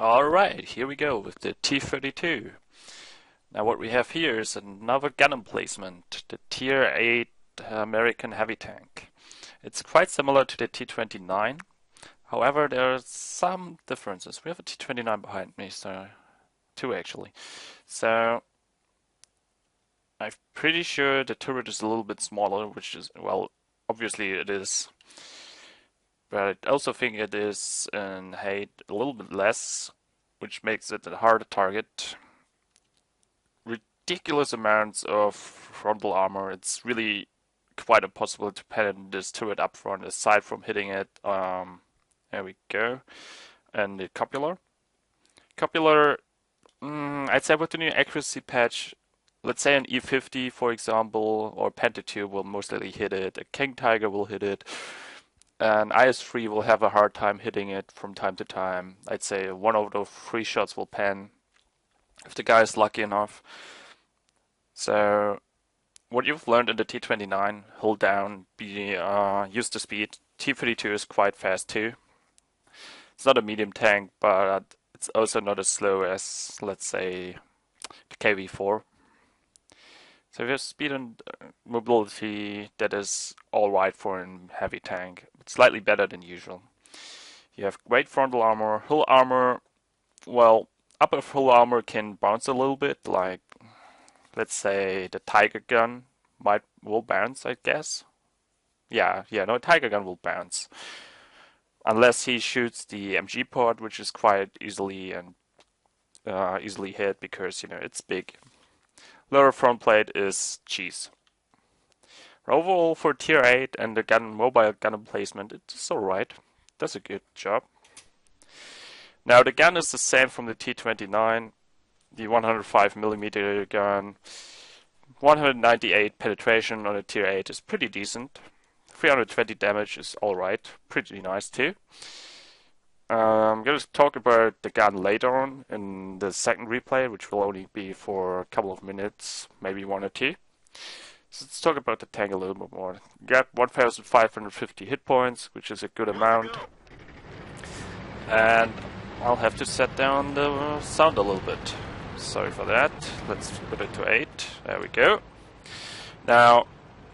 Alright, here we go with the T32. Now what we have here is another gun emplacement, the Tier 8 American heavy tank. It's quite similar to the T29, however there are some differences. We have a T29 behind me, so two actually. So I'm pretty sure the turret is a little bit smaller, which is, well, obviously it is. But I also think it is in height a little bit less, which makes it a harder target. Ridiculous amounts of frontal armor. It's really quite impossible to pen this turret up front aside from hitting it. There we go. And the copular. I'd say with the new accuracy patch, let's say an E50 for example, or Panther 2 will most likely hit it, a King Tiger will hit it. And IS-3 will have a hard time hitting it from time to time. I'd say one of those 3 shots will pen if the guy is lucky enough. So what you've learned in the T29, hold down, use the speed. T32 is quite fast too. It's not a medium tank, but it's also not as slow as, let's say, the KV4. So we have speed and mobility that is alright for a heavy tank. It's slightly better than usual. You have great frontal armor. Hull armor, well, upper hull armor can bounce a little bit, like, let's say the Tiger gun will bounce, I guess. No, Tiger gun will bounce. Unless he shoots the MG pod, which is quite easily hit because, it's big. Lower front plate is cheese. Overall for Tier 8 and the mobile gun emplacement, it's alright. Does a good job. Now the gun is the same from the T29. The 105mm gun. 198 penetration on a Tier 8 is pretty decent. 320 damage is alright. Pretty nice too. I'm going to talk about the gun later on in the second replay, which will only be for a couple of minutes, maybe 1 or 2. So let's talk about the tank a little bit more. You got 1550 hit points, which is a good amount. And I'll have to set down the sound a little bit. Sorry for that. Let's put it to 8. There we go. Now,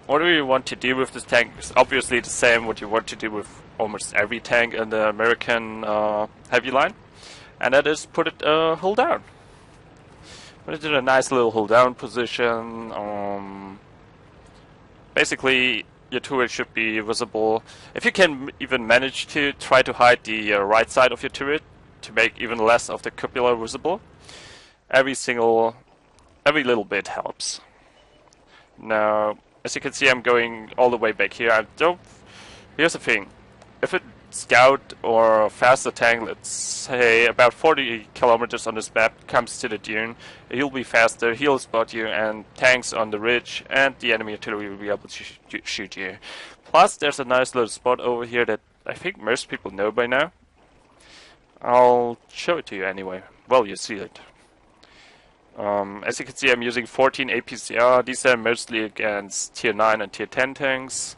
what do we want to do with this tank? It's obviously the same what you want to do with almost every tank in the American heavy line, and that is put it hull down. Put it in a nice little hull down position. Basically, your turret should be visible. If you can even manage to try to hide the right side of your turret to make even less of the cupola visible, every little bit helps. Now, as you can see, I'm going all the way back here. Here's the thing. If a scout or a faster tank, let's say about 40 kilometers on this map, comes to the dune, he'll be faster, he'll spot you, and tanks on the ridge and the enemy artillery will be able to shoot you. Plus, there's a nice little spot over here that I think most people know by now. I'll show it to you anyway. Well, you see it. As you can see, I'm using 14 APCR. These are mostly against Tier 9 and Tier 10 tanks.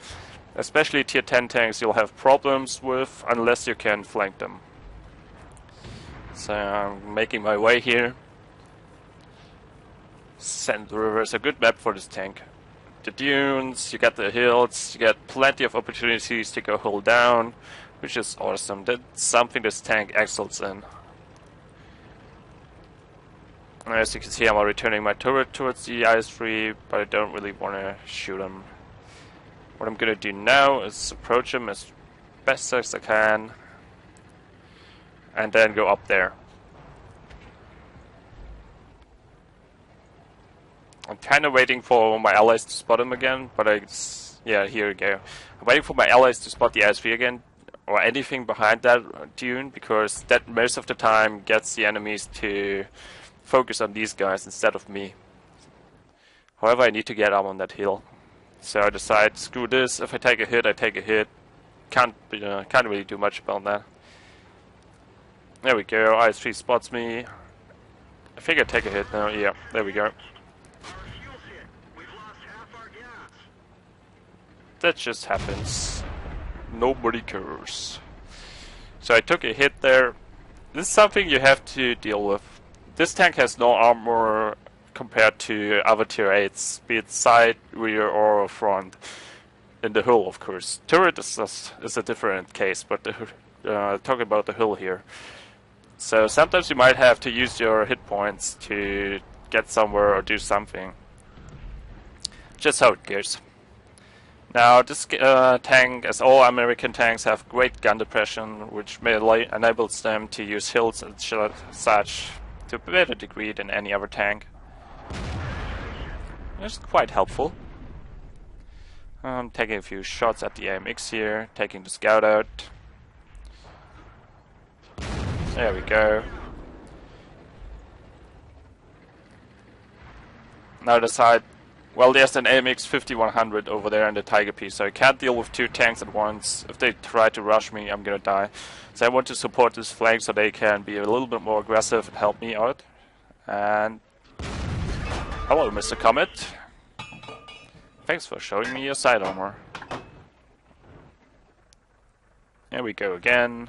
Especially Tier 10 tanks you'll have problems with unless you can flank them. So I'm making my way here. Sand River is a good map for this tank. The dunes, you got the hills, you got plenty of opportunities to go hull down, which is awesome. That's something this tank excels in. As you can see, I'm returning my turret towards the IS-3, but I don't really want to shoot him. What I'm going to do now is approach him as best as I can, and then go up there. I'm kind of waiting for my allies to spot him again, but here we go. I'm waiting for my allies to spot the IS-3 again, or anything behind that dune, because that most of the time gets the enemies to focus on these guys instead of me. However, I need to get up on that hill. So I decide, screw this, if I take a hit, I take a hit. Can't really do much about that. There we go, IS-3 spots me. I think I take a hit now, yeah, there we go. That just happens. Nobody cares. So I took a hit there. this is something you have to deal with. This tank has no armor compared to other tier 8s, be it side, rear, or front. In the hull, of course. Turret is a different case, but talking about the hull here. So sometimes you might have to use your hit points to get somewhere or do something. Just how it goes. Now this tank, as all American tanks, have great gun depression, which enables them to use hills and such to a better degree than any other tank. It's quite helpful. Taking a few shots at the AMX here, taking the scout out. There we go. Now the side, well, there's an AMX 5100 over there in the Tiger piece, so I can't deal with two tanks at once. If they try to rush me, I'm gonna die. So I want to support this flank so they can be a little bit more aggressive and help me out. And hello, Mr. Comet. Thanks for showing me your side armor. Here we go again.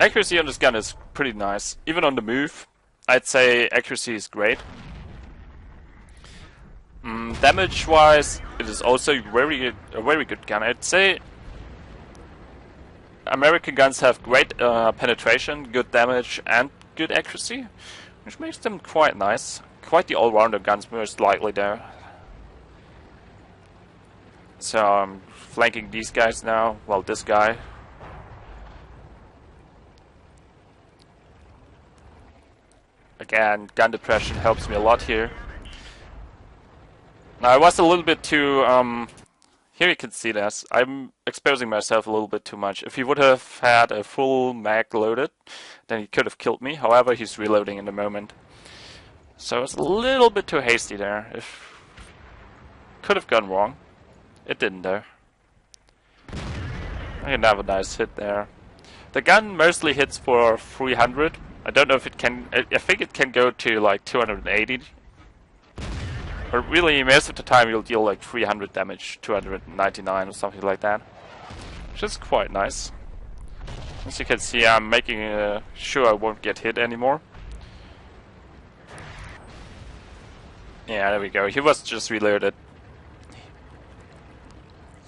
Accuracy on this gun is pretty nice. Even on the move, I'd say accuracy is great. Damage-wise, it is also a very good gun. I'd say American guns have great penetration, good damage, and good accuracy, which makes them quite nice. Quite the all-rounder guns, most likely there. So I'm flanking these guys now. Well, this guy. Again, gun depression helps me a lot here. Now I was a little bit too... here you can see this. I'm exposing myself a little bit too much. If he would have had a full mag loaded, then he could have killed me. However, he's reloading in the moment. So it's a little bit too hasty there. If could have gone wrong. It didn't though. I can have a nice hit there. The gun mostly hits for 300. I don't know if it can... I think it can go to like 280. But really, most of the time you'll deal like 300 damage, 299 or something like that. Which is quite nice. As you can see, I'm making sure I won't get hit anymore. Yeah, there we go. He was just reloaded.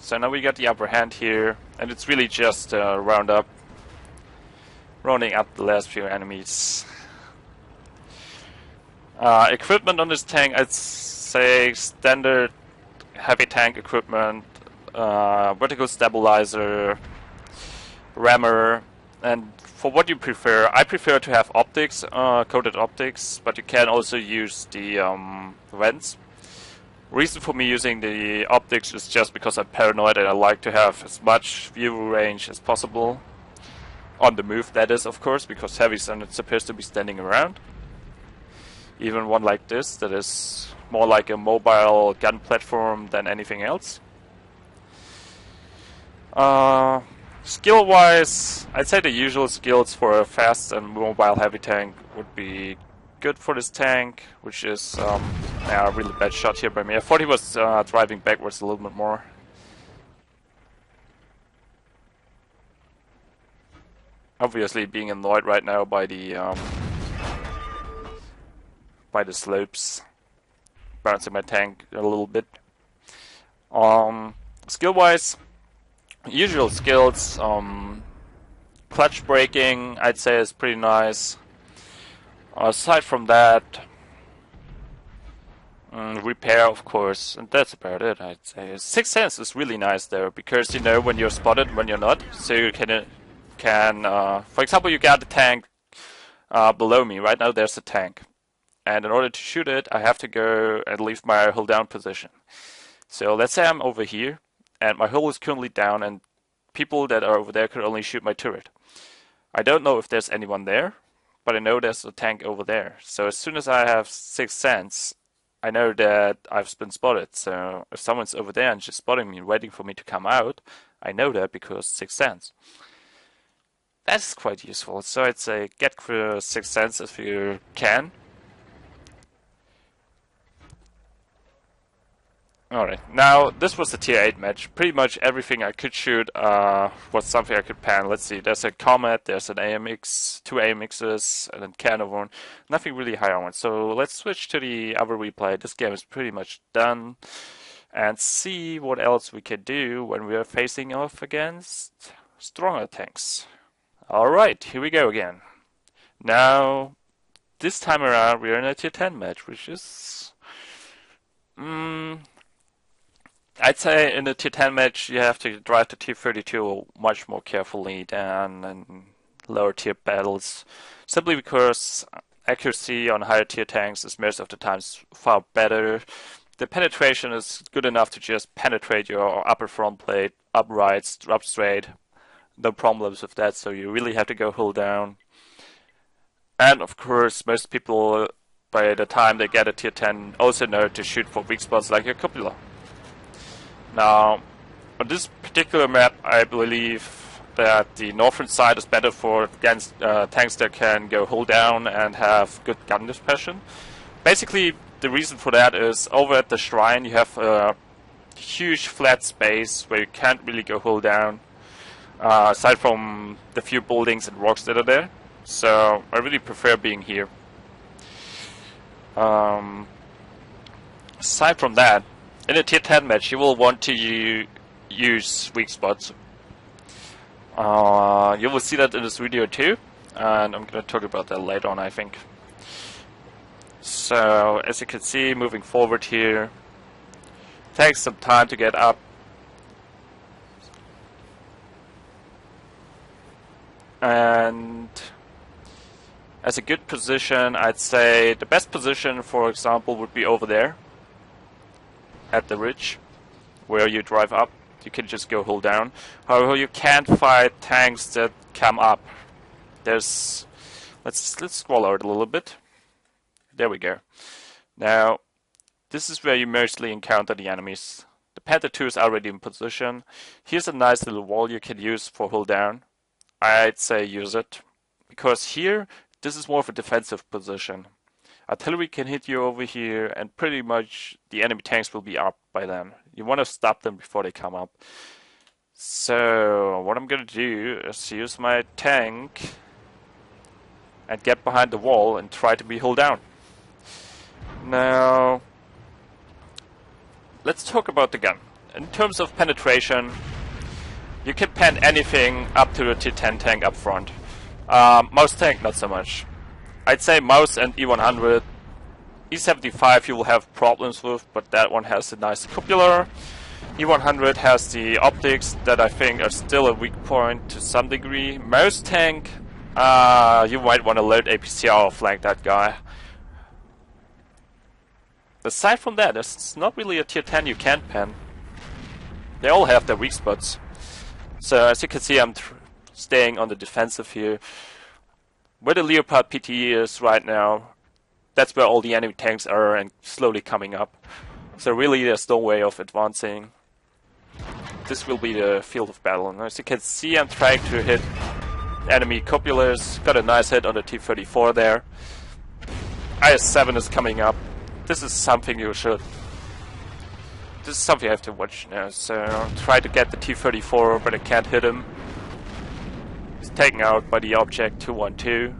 So now we got the upper hand here, and it's really just rounding up the last few enemies. Equipment on this tank, I'd say standard heavy tank equipment, vertical stabilizer, rammer, and for what you prefer, I prefer to have optics, coated optics, but you can also use the vents. Reason for me using the optics is just because I'm paranoid and I like to have as much view range as possible. On the move, that is, of course, because heavies are not supposed to be standing around. Even one like this, that is more like a mobile gun platform than anything else. Skill-wise, I'd say the usual skills for a fast and mobile heavy tank would be good for this tank, which is a really bad shot here by me. I thought he was driving backwards a little bit more. Obviously being annoyed right now by the slopes, bouncing my tank a little bit. Skill-wise, usual skills, clutch braking I'd say is pretty nice. Aside from that, repair of course, and that's about it I'd say. Sixth Sense is really nice there, because you know when you're spotted, when you're not, so you can for example, you got the tank below me. Right now there's a tank, and in order to shoot it I have to go and leave my hull down position. So let's say I'm over here and my hull is currently down and people that are over there could only shoot my turret. I don't know if there's anyone there, but I know there's a tank over there. So as soon as I have Sixth Sense, I know that I've been spotted. So if someone's over there and just spotting me and waiting for me to come out, I know that because Sixth Sense. That's quite useful. So I'd say get Sixth Sense if you can. Alright, now this was the tier 8 match. Pretty much everything I could shoot was something I could pan. Let's see, there's a Comet, there's an AMX, two AMXs, and then Canavorn. Nothing really high on one. So let's switch to the other replay. This game is pretty much done. And see what else we can do when we are facing off against stronger tanks. Alright, here we go again. Now, this time around we are in a tier 10 match, which is... I'd say in a tier 10 match you have to drive the T32 much more carefully than in lower tier battles, simply because accuracy on higher tier tanks is most of the times far better. The penetration is good enough to just penetrate your upper front plate, up right, up straight, no problems with that, so you really have to go hull down. And of course most people by the time they get a tier 10 also know to shoot for weak spots like your cupola. Now, on this particular map, I believe that the northern side is better for against tanks that can go hull down and have good gun dispersion. Basically, the reason for that is over at the shrine you have a huge flat space where you can't really go hull down, aside from the few buildings and rocks that are there. So I really prefer being here. Aside from that, in a tier 10 match, you will want to use weak spots. You will see that in this video too, and I'm going to talk about that later on, I think. So, as you can see, moving forward here, takes some time to get up. And as a good position, I'd say the best position, for example, would be over there. At the ridge, where you drive up, you can just go hull down. However, you can't fight tanks that come up. There's, let's scroll out a little bit. There we go. Now, this is where you mostly encounter the enemies. The Panther II is already in position. Here's a nice little wall you can use for hull down. I'd say use it, because here, this is more of a defensive position. Artillery can hit you over here, and pretty much the enemy tanks will be up by then. You want to stop them before they come up. So, what I'm going to do is use my tank and get behind the wall and try to be hull down. Now, let's talk about the gun. In terms of penetration, you can pen anything up to the tier 10 tank up front. Mouse tank, not so much. I'd say mouse and E100. E75 you will have problems with, but that one has a nice cupola. E100 has the optics that I think are still a weak point to some degree. Mouse tank, you might want to load APCR or flank that guy. Aside from that, it's not really a tier 10 you can't pen. They all have their weak spots. So as you can see, I'm staying on the defensive here. Where the Leopard PTE is right now, that's where all the enemy tanks are and slowly coming up. So really there's no way of advancing. This will be the field of battle. And as you can see, I'm trying to hit enemy cupolas. Got a nice hit on the T34 there. IS-7 is coming up. This is something you should... This is something I have to watch now. So try to get the T34, but I can't hit him. Taken out by the object 212.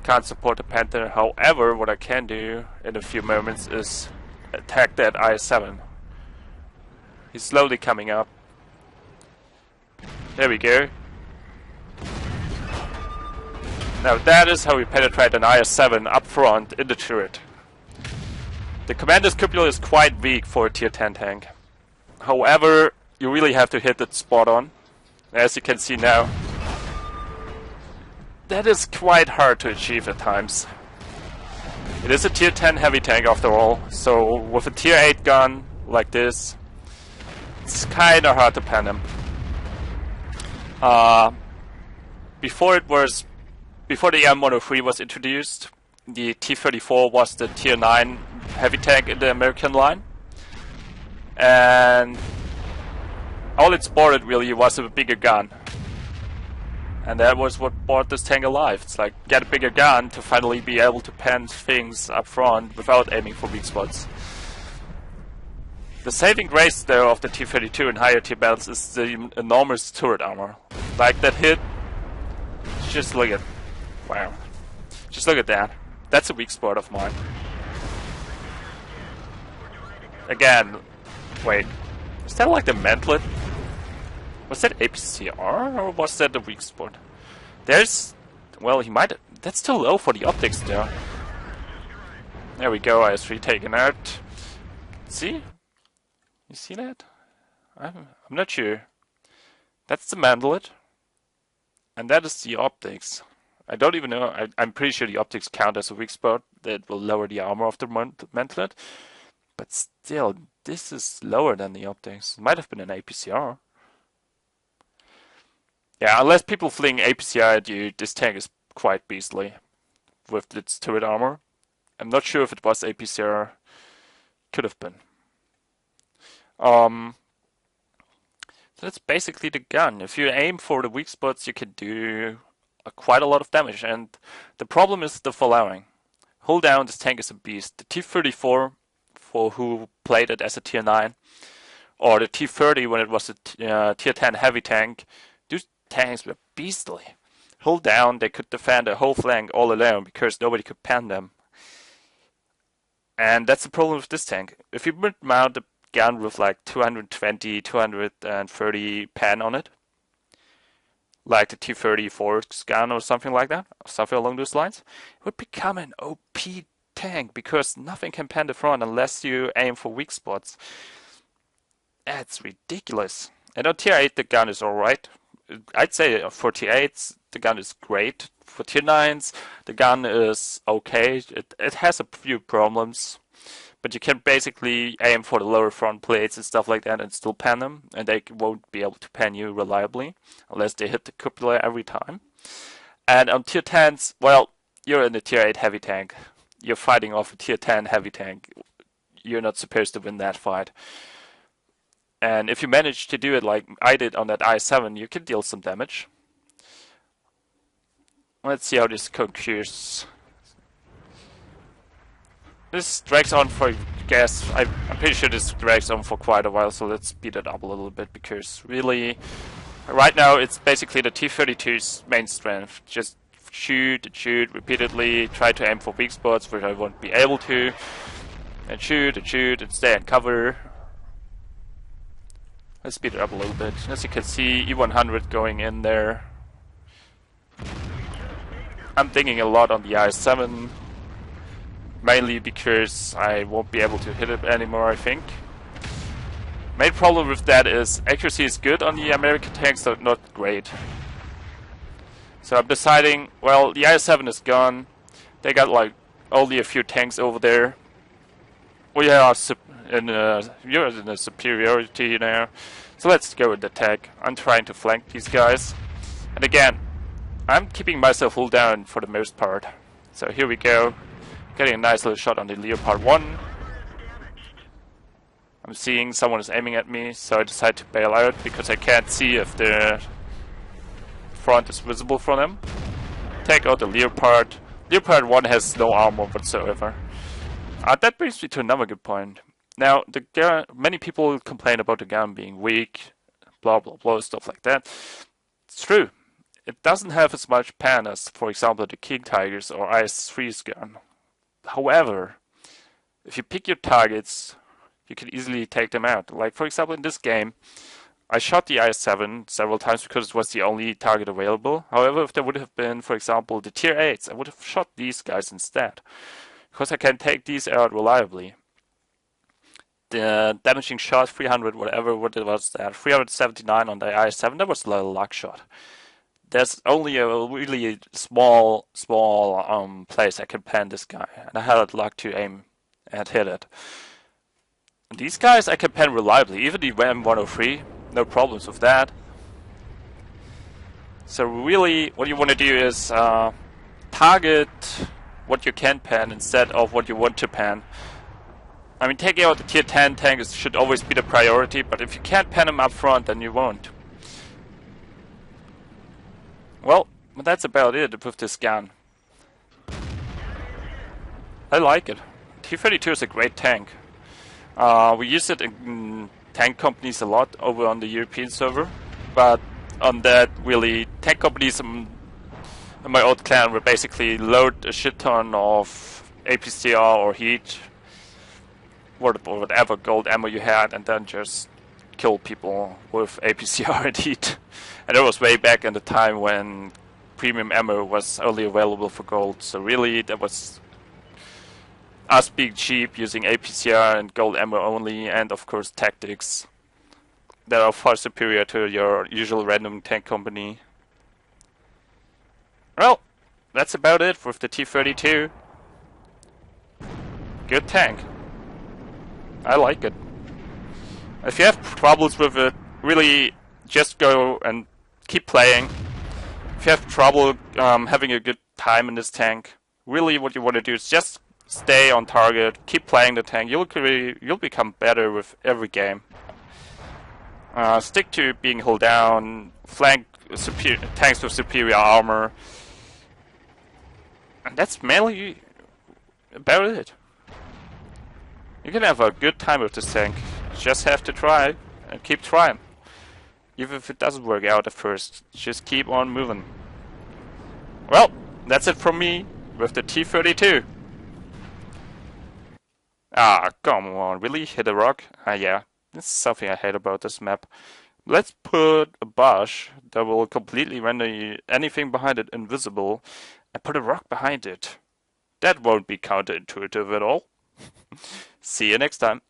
Can't support the Panther. However, what I can do in a few moments is attack that IS-7. He's slowly coming up. There we go. Now that is how we penetrate an IS-7 up front in the turret. The commander's cupola is quite weak for a tier 10 tank. However, you really have to hit it spot on. As you can see now, that is quite hard to achieve at times. It is a tier 10 heavy tank after all, so with a tier 8 gun like this, it's kinda hard to pen him. Before the M103 was introduced, the T34 was the tier 9 heavy tank in the American line. And all it sported really was a bigger gun. And that was what brought this tank alive. It's like, get a bigger gun to finally be able to pen things up front without aiming for weak spots. The saving grace though of the T32 and higher tier battles is the enormous turret armor. Like that hit. Just look at, wow. Just look at that. That's a weak spot of mine. Again, wait. Is that like the mantlet? Was that APCR or was that the weak spot? There's, well, he might. That's too low for the optics there. There we go. IS-3 taken out. See? You see that? I'm not sure. That's the mantlet, and that is the optics. I don't even know. I'm pretty sure the optics count as a weak spot that will lower the armor of the mantlet. But still, this is lower than the optics. It might have been an APCR. Yeah, unless people fling APCR at you, this tank is quite beastly with its turret armor. I'm not sure if it was APCR. Could have been. So that's basically the gun. If you aim for the weak spots, you can do quite a lot of damage. And the problem is the following. Hold down, this tank is a beast. The T34, for who played it as a tier 9, or the T30 when it was a tier 10 heavy tank, these tanks were beastly. Hold down, they could defend a whole flank all alone because nobody could pan them. And that's the problem with this tank. If you mount a gun with like 220, 230 pan on it, like the T34 gun or something like that, or something along those lines, it would become an OP tank because nothing can pan the front unless you aim for weak spots. That's ridiculous. And on tier 8 the gun is alright. I'd say for tier 8s the gun is great. For tier 9s the gun is okay. It has a few problems, but you can basically aim for the lower front plates and stuff like that and still pan them, and they won't be able to pan you reliably unless they hit the cupola every time. And on tier 10s, well, you're in a tier 8 heavy tank. You're fighting off a tier 10 heavy tank. You're not supposed to win that fight. And if you manage to do it like I did on that I-7, you can deal some damage. Let's see how this concurs. This drags on for, I'm pretty sure this drags on for quite a while, so let's speed it up a little bit, because really, right now it's basically the T32's main strength. Just shoot repeatedly, try to aim for weak spots, which I won't be able to, and shoot and stay in cover. Let's speed it up a little bit. As you can see, E100 going in there. I'm thinking a lot on the I-7, mainly because I won't be able to hit it anymore, I think. Main problem with that is accuracy is good on the American tanks, but not great. So I'm deciding, well, the I-7 is gone. They got like only a few tanks over there. We are you're in a superiority now. So let's go with the attack. I'm trying to flank these guys. And again, I'm keeping myself hull down for the most part. So here we go. Getting a nice little shot on the Leopard 1. I'm seeing someone is aiming at me, so I decide to bail out because I can't see if the front is visible from them. Take out the Leopard. Leopard 1 has no armor whatsoever. That brings me to another good point. Now, the gun, many people complain about the gun being weak, blah blah blah, stuff like that. It's true. It doesn't have as much pan as, for example, the King Tiger's or IS-3's gun. However, if you pick your targets, you can easily take them out. Like, for example, in this game, I shot the IS-7 several times because it was the only target available. However, if there would have been, for example, the tier 8s, I would have shot these guys instead. Because I can take these out reliably. The damaging shot, 300, whatever, what it was that, 379 on the IS-7, that was a little luck shot. There's only a really small place I can pan this guy, and I had luck to aim and hit it. And these guys I can pan reliably, even the M103, no problems with that. So really, what you want to do is target what you can pan instead of what you want to pan. I mean, taking out the tier 10 tank should always be the priority, but if you can't pan them up front, then you won't. Well, that's about it with this gun. I like it. T32 is a great tank. We use it in tank companies a lot over on the European server, but on that really tank companies in my old clan would basically load a shit ton of APCR or heat, whatever gold ammo you had, and then just kill people with APCR and heat. And it was way back in the time when premium ammo was only available for gold, so really that was us being cheap, using APCR and gold ammo only, and of course tactics that are far superior to your usual random tank company. Well, that's about it with the T32. Good tank. I like it. If you have troubles with it, really just go and keep playing. If you have trouble having a good time in this tank, really what you want to do is just stay on target, keep playing the tank. You'll become better with every game. Stick to being held down, flank tanks with superior armor, and that's mainly about it. You can have a good time with this tank. You just have to try and keep trying. Even if it doesn't work out at first, just keep on moving. Well, that's it from me with the T32. Ah, come on, really? Hit a rock? Yeah, this is something I hate about this map. Let's put a bush that will completely render anything behind it invisible and put a rock behind it. That won't be counterintuitive at all. See you next time.